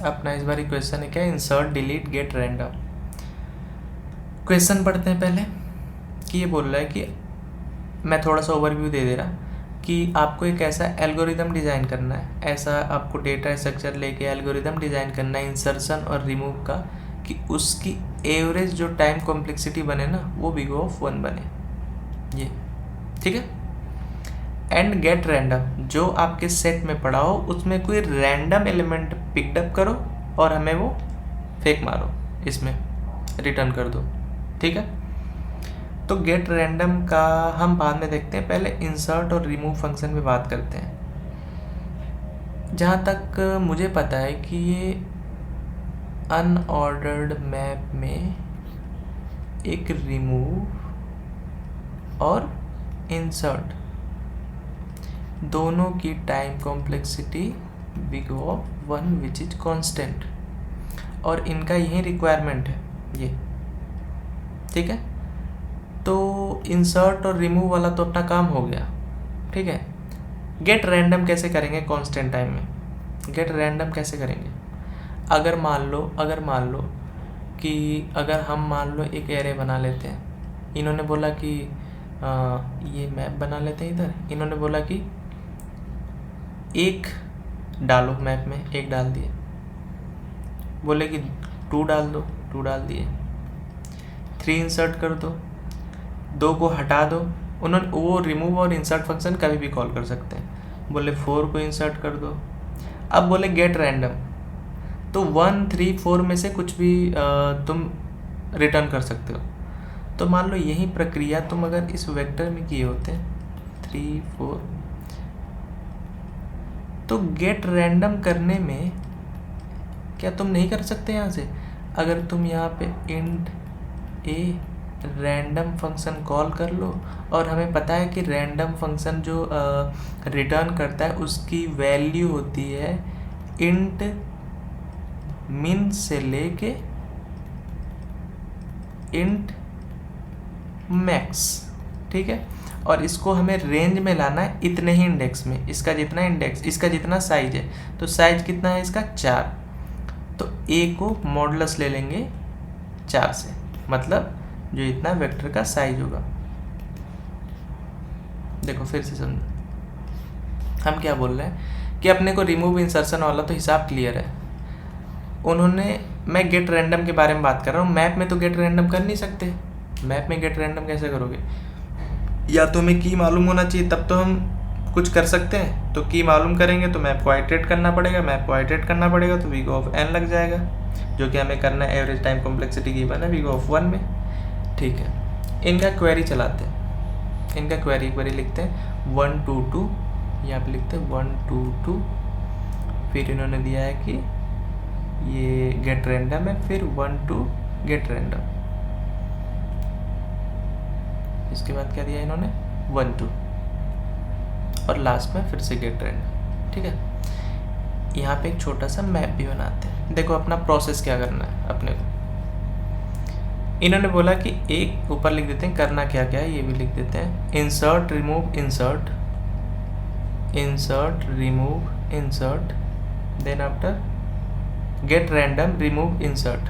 अपना इस बार क्वेश्चन है क्या, insert delete gate random. Question पढ़ते हैं पहले कि ये बोल रहा है कि मैं थोड़ा सा ओवरव्यू दे दे रहा कि आपको एक ऐसा एल्गोरिदम डिज़ाइन करना है, ऐसा आपको डेटा स्ट्रक्चर लेके एल्गोरिदम डिज़ाइन करना है इंसर्शन और रिमूव का, कि उसकी एवरेज जो टाइम कॉम्प्लेक्सिटी बने ना वो O ऑफ 1 बने, ये ठीक है। एंड गेट रैंडम, जो आपके सेट में पड़ा हो उसमें कोई रैंडम एलिमेंट पिकअप करो और हमें वो फेंक मारो, इसमें रिटर्न कर दो, ठीक है। तो गेट रैंडम का हम बाद में देखते हैं, पहले इंसर्ट और रिमूव फंक्शन पे बात करते हैं। जहाँ तक मुझे पता है कि ये अनऑर्डर्ड मैप में एक रिमूव और इंसर्ट दोनों की time complexity O of 1 which is constant, और इनका यही रिक्वायरमेंट है ये, ठीक है। तो इंसर्ट और रिमूव वाला तो अपना काम हो गया, ठीक है। गेट रैंडम कैसे करेंगे कांस्टेंट टाइम में, गेट रैंडम कैसे करेंगे। अगर मान लो कि अगर हम मान लो एक एरे बना लेते हैं, इन्होंने बोला कि ये मैप बना लेते हैं, इधर इन्होंने बोला कि एक डालो मैप में, एक डाल दिए, बोले कि 2 डाल दो, 2 डाल दिए, 3 इंसर्ट कर दो, 2 को हटा दो। उन्होंने वो रिमूव और इंसर्ट फंक्शन कभी भी कॉल कर सकते हैं। बोले 4 को इंसर्ट कर दो। अब बोले गेट रैंडम, तो 1, 3, 4 में से कुछ भी तुम रिटर्न कर सकते हो। तो मान लो यही प्रक्रिया तुम अगर इस वेक्टर में किए होते 3, 4, तो गेट रैंडम करने में क्या तुम नहीं कर सकते यहाँ से, अगर तुम यहाँ पे int a random function call कर लो, और हमें पता है कि रैंडम फंक्शन जो रिटर्न करता है उसकी वैल्यू होती है इंट मिन से लेके इंट मैक्स, ठीक है। और इसको हमें रेंज में लाना है इतने ही इंडेक्स में, इसका जितना इंडेक्स, इसका जितना साइज है, तो साइज कितना है इसका 4, तो ए को मॉडुलस ले लेंगे 4 से, मतलब जो इतना वेक्टर का साइज होगा। देखो फिर से समझो हम क्या बोल रहे हैं कि अपने को रिमूव इंसर्शन वाला तो हिसाब क्लियर है। उन्होंने, मैं गेट रैंडम के बारे में बात कर रहा हूँ, मैप में तो गेट रैंडम कर नहीं सकते। मैप में गेट रैंडम कैसे करोगे, या तो हमें की मालूम होना चाहिए तब तो हम कुछ कर सकते हैं। तो की मालूम करेंगे तो मैप को आइटरेट करना पड़ेगा, मैप को आइटरेट करना पड़ेगा तो O ऑफ n लग जाएगा, जो कि हमें करना है एवरेज टाइम कॉम्प्लेक्सिटी गिवन है O ऑफ 1 में, ठीक है। इनका क्वेरी चलाते हैं, इनका क्वेरी एक बारी लिखते हैं 1 2 2, यहाँ पे लिखते हैं 1 2 2, फिर इन्होंने दिया है कि ये गेट रैंडम है, फिर 1 2 गेट रैंडम, इसके बाद क्या दिया इन्होंने 1 2, और लास्ट में फिर से गेट रैंडम, ठीक है। यहाँ पे एक छोटा सा मैप भी बनाते हैं। देखो अपना प्रोसेस क्या करना है अपने को, इन्होंने बोला कि एक ऊपर लिख देते हैं करना क्या क्या है, ये भी लिख देते हैं insert remove insert, insert remove insert, then after get random remove insert.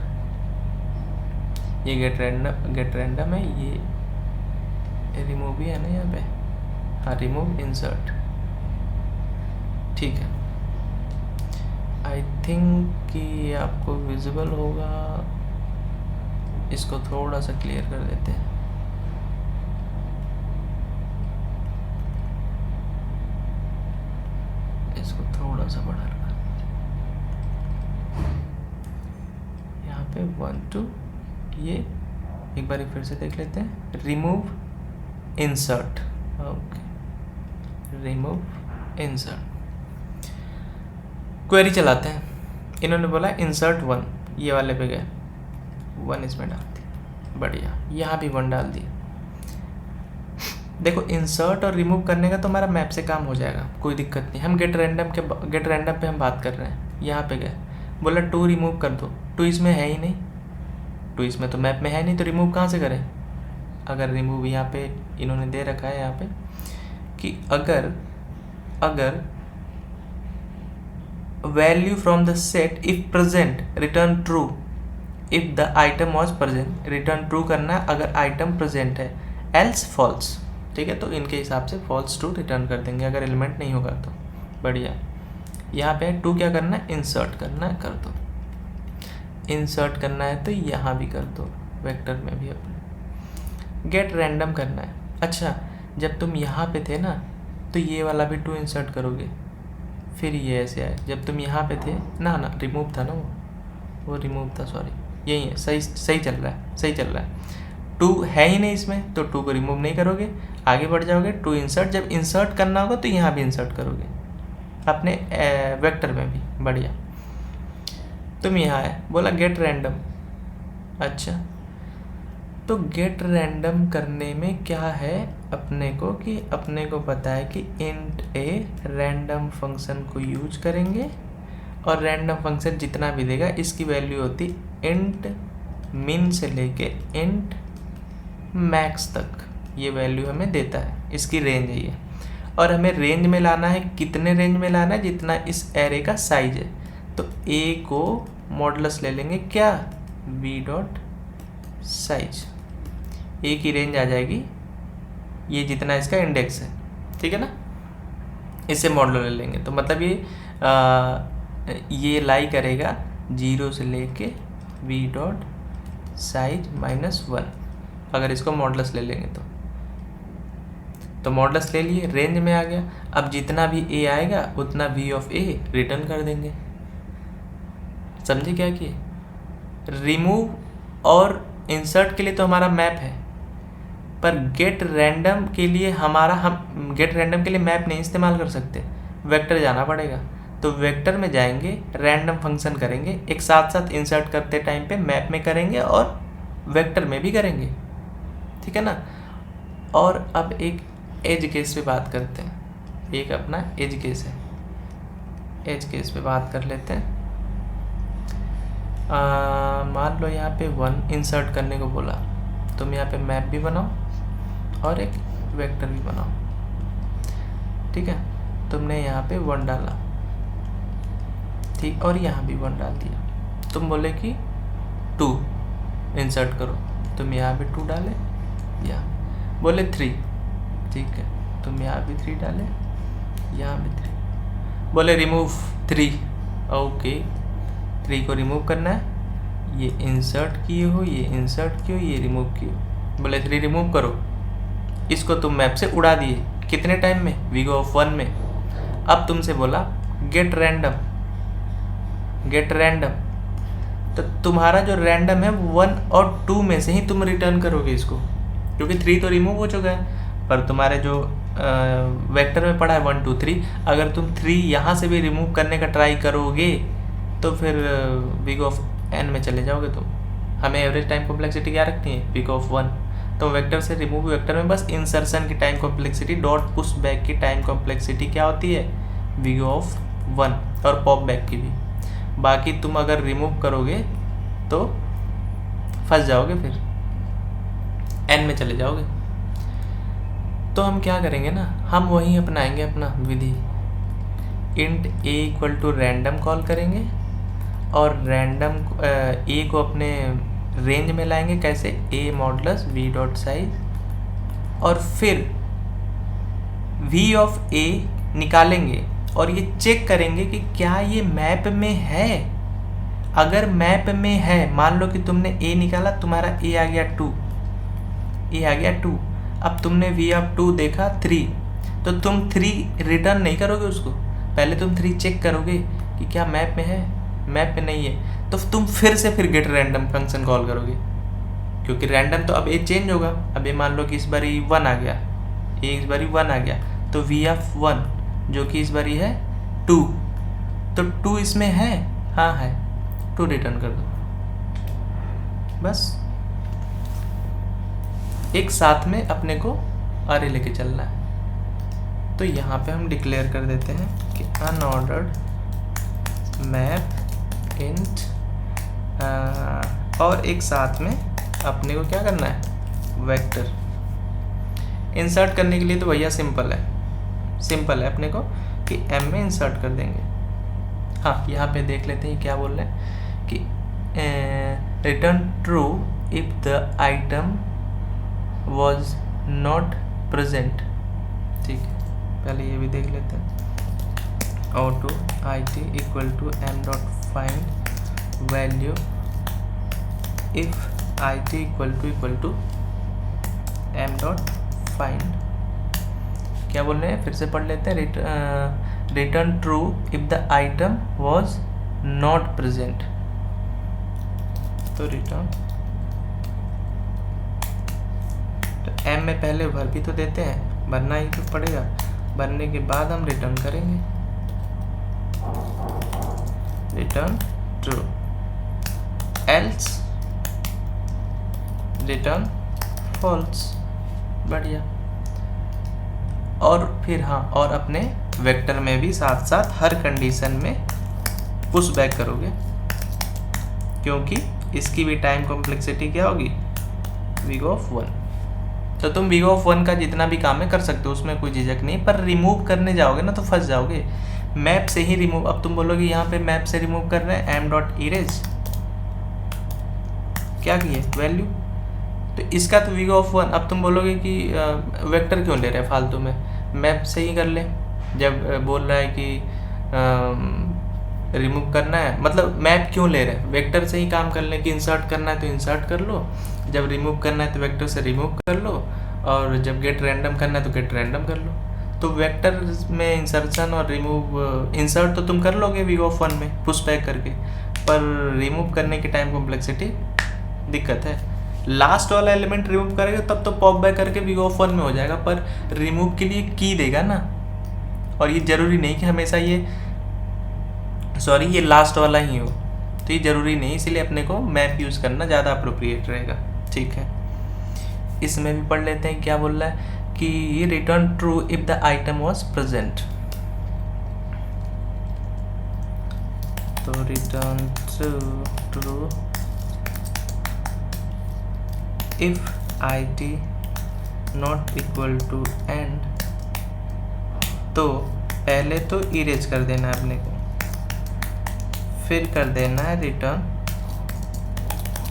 ये गेट रैंडम है, ये रिमूव भी है ना यहाँ पे, हाँ रिमूव इंसर्ट, ठीक है। आई थिंक कि आपको विजिबल होगा, इसको थोड़ा सा क्लियर कर देते हैं। इसको थोड़ा सा बढ़ा रखा, यहाँ पे 1 2, ये एक बार फिर से देख लेते हैं, remove insert, okay remove insert. Query चलाते हैं, इन्होंने बोला इंसर्ट 1, ये वाले पे गए 1 इसमें डाल दी, बढ़िया, यहाँ भी 1 डाल दिए। देखो इंसर्ट और रिमूव करने का तो हमारा मैप से काम हो जाएगा, कोई दिक्कत नहीं। हम गेट रैंडम पे हम बात कर रहे हैं, यहाँ पे गए बोला 2 रिमूव कर दो, 2 इसमें है ही नहीं, 2 इसमें तो मैप में है नहीं, तो रिमूव कहाँ से करें। अगर रिमूव यहाँ पे इन्होंने दे रखा है यहाँ पे कि अगर value from the set if present return true, if the item was present, return true करना अगर आइटम प्रेजेंट है, एल्स फॉल्स। ठीक है, तो इनके हिसाब से फॉल्स ट्रू रिटर्न कर देंगे अगर एलिमेंट नहीं होगा तो। बढ़िया, यहाँ पे टू क्या करना है, इंसर्ट करना है, कर दो। इंसर्ट करना है तो यहाँ भी कर दो, वेक्टर में भी अपने। गेट रैंडम करना है। अच्छा, जब तुम यहाँ पे थे ना तो ये वाला भी टू इंसर्ट करोगे, फिर ये ऐसे आए। जब तुम यहाँ पे थे ना रिमूव था ना, वो रिमूव था, सॉरी, यही है, सही चल रहा है, सही चल रहा है। टू है ही नहीं इसमें तो टू को रिमूव नहीं करोगे, आगे बढ़ जाओगे। टू इंसर्ट, जब इंसर्ट करना होगा तो यहाँ भी इंसर्ट करोगे अपने वेक्टर में भी। बढ़िया, तुम यहाँ है, बोला गेट रैंडम। अच्छा, तो गेट रैंडम करने में क्या है अपने को, कि अपने को पता है कि इंट ए रैंडम फंक्शन को यूज करेंगे और रैंडम फंक्शन जितना भी देगा इसकी वैल्यू होती इंट मिन से लेके इंट मैक्स तक, ये वैल्यू हमें देता है, इसकी रेंज है ये। और हमें रेंज में लाना है, कितने रेंज में लाना है, जितना इस एरे का साइज है। तो ए को मॉडुलस ले लेंगे क्या, वी डॉट साइज, ए की रेंज आ जाएगी ये जितना इसका इंडेक्स है, ठीक है ना, इससे मॉडुलस ले लेंगे। तो मतलब ये लाई करेगा 0 से लेके वी डॉट साइज -1, अगर इसको मॉडुलस ले लेंगे तो मॉडुलस ले लिए, रेंज में आ गया। अब जितना भी ए आएगा उतना वी ऑफ ए रिटर्न कर देंगे। समझे क्या किए? रिमूव और इंसर्ट के लिए तो हमारा मैप है, पर गेट रैंडम के लिए हम गेट रैंडम के लिए मैप नहीं इस्तेमाल कर सकते, वेक्टर जाना पड़ेगा। तो वेक्टर में जाएंगे, रैंडम फंक्शन करेंगे, एक साथ साथ इंसर्ट करते टाइम पे मैप में करेंगे और वेक्टर में भी करेंगे, ठीक है ना। और अब एक एज केस पे बात करते हैं, एक अपना एज केस है, एज केस पे बात कर लेते हैं। मान लो यहाँ पे 1 इंसर्ट करने को बोला, तुम यहाँ पे मैप भी बनाओ और एक वेक्टर भी बनाओ, ठीक है। तुमने यहाँ पे 1 डाला, ठीक, और यहाँ भी 1 डाल दिया। तुम बोले कि 2 इंसर्ट करो, तुम यहाँ पे 2 डाले, यहाँ बोले 3, ठीक है, तुम यहाँ भी 3 डाले, यहाँ भी 3, बोले रिमूव 3, ओके, 3 को रिमूव करना है, ये इंसर्ट किए हो, ये इंसर्ट किए हो, ये रिमूव किए हो, बोले 3 रिमूव करो। इसको तुम मैप से उड़ा दिए, कितने टाइम में, वीगो ऑफ 1 में। अब तुमसे बोला गेट रैंडम, गेट रैंडम, तो तुम्हारा जो रैंडम है 1 और 2 में से ही तुम रिटर्न करोगे इसको, क्योंकि 3 तो रिमूव हो चुका है, पर तुम्हारे जो वेक्टर में पड़ा है 1 2 3, अगर तुम 3 यहाँ से भी रिमूव करने का ट्राई करोगे तो फिर वीगो ऑफ एन में चले जाओगे तुम। हमें एवरेज टाइम कॉम्प्लेक्सिटी क्या रखनी है, वीगो ऑफ 1, तो वेक्टर से रिमूव वेक्टर में बस इंसर्शन की time complexity dot push back की टाइम कॉम्प्लेक्सिटी क्या होती है, वीगो ऑफ 1, और पॉप बैक की भी। बाकी तुम अगर रिमूव करोगे तो फंस जाओगे, फिर एन में चले जाओगे। तो हम क्या करेंगे ना, हम वही अपनाएंगे अपना विधि, int A equal to random call करेंगे और रैंडम ए को अपने रेंज में लाएंगे, कैसे, ए मॉडुलस वी डॉट साइज, और फिर वी ऑफ ए निकालेंगे और ये चेक करेंगे कि क्या ये मैप में है। अगर मैप में है, मान लो कि तुमने ए निकाला, तुम्हारा ए आ गया 2, ए आ गया 2, अब तुमने वी ऑफ 2 देखा 3, तो तुम 3 रिटर्न नहीं करोगे उसको, पहले तुम 3 चेक करोगे कि क्या मैप में है, मैप में नहीं है तो तुम फिर से गेट रैंडम फंक्शन कॉल करोगे, क्योंकि रैंडम तो अब ए चेंज होगा। अब ये मान लो कि इस बारी 1 आ गया, ए इस बारी 1 आ गया, तो वी ऑफ 1 जो कि इस बारी है 2, तो 2 इसमें है, हाँ है, 2 रिटर्न कर दो, बस। एक साथ में अपने को अरे लेके चलना है। तो यहाँ पे हम डिक्लेयर कर देते हैं कि अनऑर्डर्ड मैप इंट, और एक साथ में अपने को क्या करना है, वेक्टर। इंसर्ट करने के लिए तो भैया सिंपल है अपने को कि एम में इंसर्ट कर देंगे। हाँ, यहाँ पे देख लेते हैं क्या बोल रहे हैं कि return true if the item was not present. ठीक है, पहले ये भी देख लेते हैं। Auto I T equal to M dot find value if I T equal to M dot find. क्या बोल रहे हैं, फिर से पढ़ लेते हैं। Return true if the item was not present. तो रिटर्न तो एम में पहले भर भी तो देते हैं, भरना ही तो पड़ेगा, भरने के बाद हम रिटर्न करेंगे। Return true else return false. बढ़िया। और फिर हाँ, और अपने वेक्टर में भी साथ साथ हर कंडीशन में पुश बैक करोगे, क्योंकि इसकी भी टाइम कॉम्प्लेक्सिटी क्या होगी, O ऑफ 1। तो तुम O ऑफ 1 का जितना भी काम है कर सकते हो, उसमें कोई झिझक नहीं, पर रिमूव करने जाओगे ना तो फंस जाओगे। मैप से ही रिमूव, अब तुम बोलोगे यहाँ पे मैप से रिमूव कर रहे हैं, एम डॉट इरेज क्या किए वैल्यू, तो इसका तो O ऑफ 1। अब तुम बोलोगे कि वेक्टर क्यों ले रहे हैं फालतू में, मैप से ही कर ले। जब बोल रहा है कि रिमूव करना है, मतलब मैप क्यों ले रहे हैं, वेक्टर से ही काम कर ले कि इंसर्ट करना है तो इंसर्ट कर लो, जब रिमूव करना है तो वेक्टर से रिमूव कर लो, और जब गेट रैंडम करना है तो गेट रैंडम कर लो। तो वेक्टर में इंसर्शन और रिमूव, इंसर्ट तो तुम कर लोगे O ऑफ 1 में पुश बैक करके, पर रिमूव करने की टाइम कॉम्प्लेक्सिटी दिक्कत है। लास्ट वाला एलिमेंट रिमूव करेगा तब तो पॉप बैक करके O ऑफ 1 में हो जाएगा, पर रिमूव के लिए की देगा ना, और ये जरूरी नहीं कि हमेशा ये लास्ट वाला ही हो, तो ये जरूरी नहीं, इसीलिए अपने को मैप यूज़ करना ज़्यादा अप्रोप्रिएट रहेगा। ठीक है, इसमें भी पढ़ लेते हैं क्या बोल रहा है कि return true if the item was present. तो return true if I T not equal to end, तो पहले तो इरेज कर देना है अपने को, फिर कर देना है रिटर्न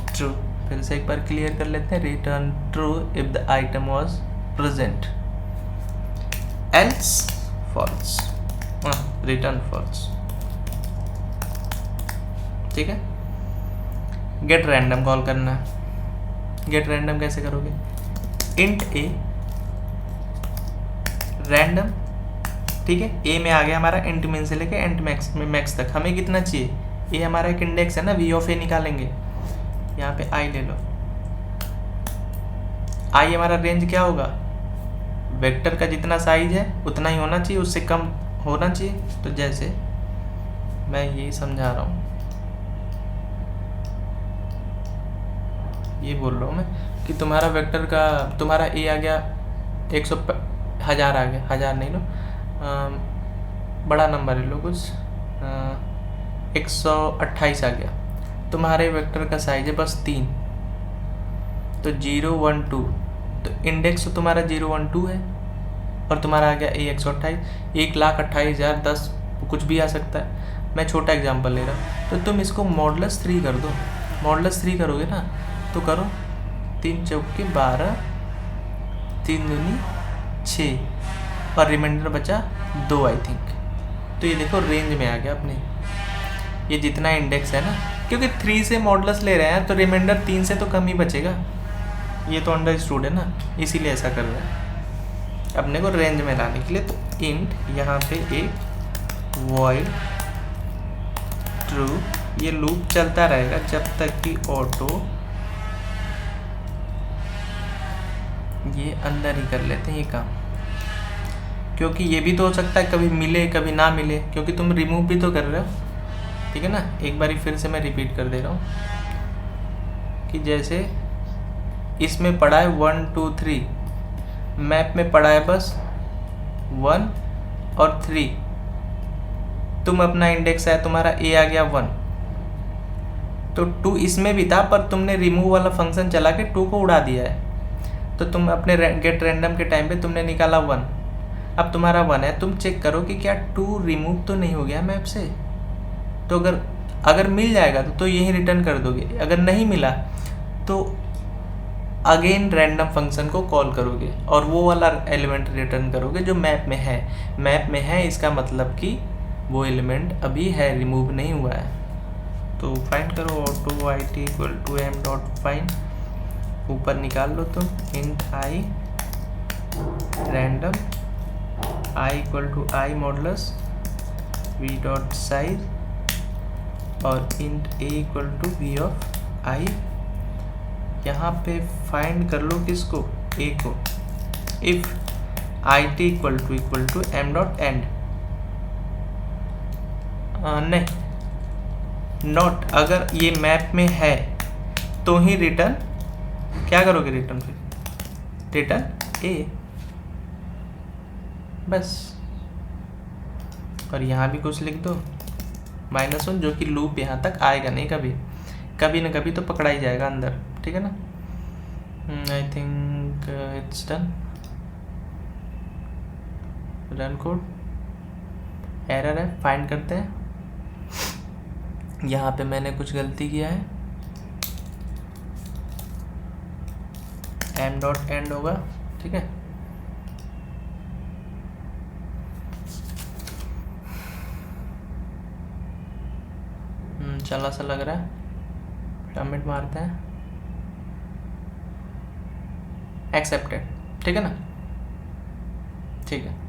ट्रू। फिर से एक बार क्लियर कर लेते हैं, return true if the item was present, else false, return false. ठीक है, गेट रैंडम कॉल करना है। गेट रैंडम कैसे करोगे, इंट ए रैंडम, ठीक है, ए में आ गया हमारा इंट मिन से लेके इंट मैक्स तक, हमें कितना चाहिए, ए हमारा एक इंडेक्स है ना, V ऑफ ए निकालेंगे, यहाँ पे आई ले लो। आई हमारा रेंज क्या होगा, वेक्टर का जितना साइज है उतना ही होना चाहिए, उससे कम होना चाहिए। तो जैसे मैं यही समझा रहा हूँ, ये बोल रहा हूँ मैं कि तुम्हारा वेक्टर का, तुम्हारा ए आ गया 1000 आ गया, 1000 नहीं लो, बड़ा नंबर है लो कुछ, 128 आ गया, तुम्हारे वेक्टर का साइज है बस 3, तो 0 1 2, तो इंडेक्स तो तुम्हारा 0 1 2 है, और तुम्हारा आ गया ए 128, 1,28,000 10 कुछ भी आ सकता है। मैं छोटा एग्जांपल ले रहा हूँ, तो तुम इसको मॉडुलस 3 कर दो, मॉडुलस 3 करोगे ना तो करो 3 चौके 12, 3 दूनी 6, और रिमाइंडर बचा 2 आई थिंक। तो ये देखो रेंज में आ गया अपने, ये जितना इंडेक्स है ना, क्योंकि 3 से मॉडुलस ले रहे हैं तो रिमाइंडर 3 से तो कम ही बचेगा, ये तो अंडरस्टूड है ना, इसीलिए ऐसा कर रहे हैं अपने को रेंज में लाने के लिए। तो इंट यहाँ पे एक वॉइड ट्रू, ये लूप चलता रहेगा जब तक कि ऑटो, ये अंदर ही कर लेते हैं ये काम, क्योंकि ये भी तो हो सकता है कभी मिले कभी ना मिले, क्योंकि तुम रिमूव भी तो कर रहे हो। ठीक है ना, एक बारी फिर से मैं रिपीट कर दे रहा हूँ कि जैसे इसमें पड़ा है 1 2 3, मैप में पड़ा है बस 1 और 3, तुम अपना इंडेक्स है, तुम्हारा ए आ गया 1, तो 2 इसमें भी था, पर तुमने रिमूव वाला फंक्शन चला के 2 को उड़ा दिया है, तो तुम अपने गेट रैंडम के टाइम पे तुमने निकाला 1, अब तुम्हारा 1 है, तुम चेक करो कि क्या 2 रिमूव तो नहीं हो गया मैप से, तो अगर मिल जाएगा तो यही रिटर्न कर दोगे, अगर नहीं मिला तो अगेन रैंडम फंक्शन को कॉल करोगे और वो वाला एलिमेंट रिटर्न करोगे जो मैप में है। मैप में है इसका मतलब कि वो एलिमेंट अभी है, रिमूव नहीं हुआ है। तो फाइंड करो auto I T equal to M dot find, ऊपर निकाल लो तुम int I random I equal to I modulus V dot size और int A equal to V of I. यहाँ पे फाइंड कर लो किसको, ए को। If I T equal to M dot end, नहीं नॉट, अगर ये मैप में है तो ही रिटर्न क्या करोगे, रिटर्न फिर रिटर्न ए बस। और यहाँ भी कुछ लिख दो -1, जो कि लूप यहाँ तक आएगा नहीं, कभी ना कभी तो पकड़ा ही जाएगा अंदर, ठीक है ना। I think it's done. Run code, error है, फाइंड करते हैं। यहाँ पे मैंने कुछ गलती किया है, एम डॉट एंड होगा, ठीक है। चला सा लग रहा है, सबमिट मारते हैं, एक्सेप्टेड, ठीक है ना, ठीक है।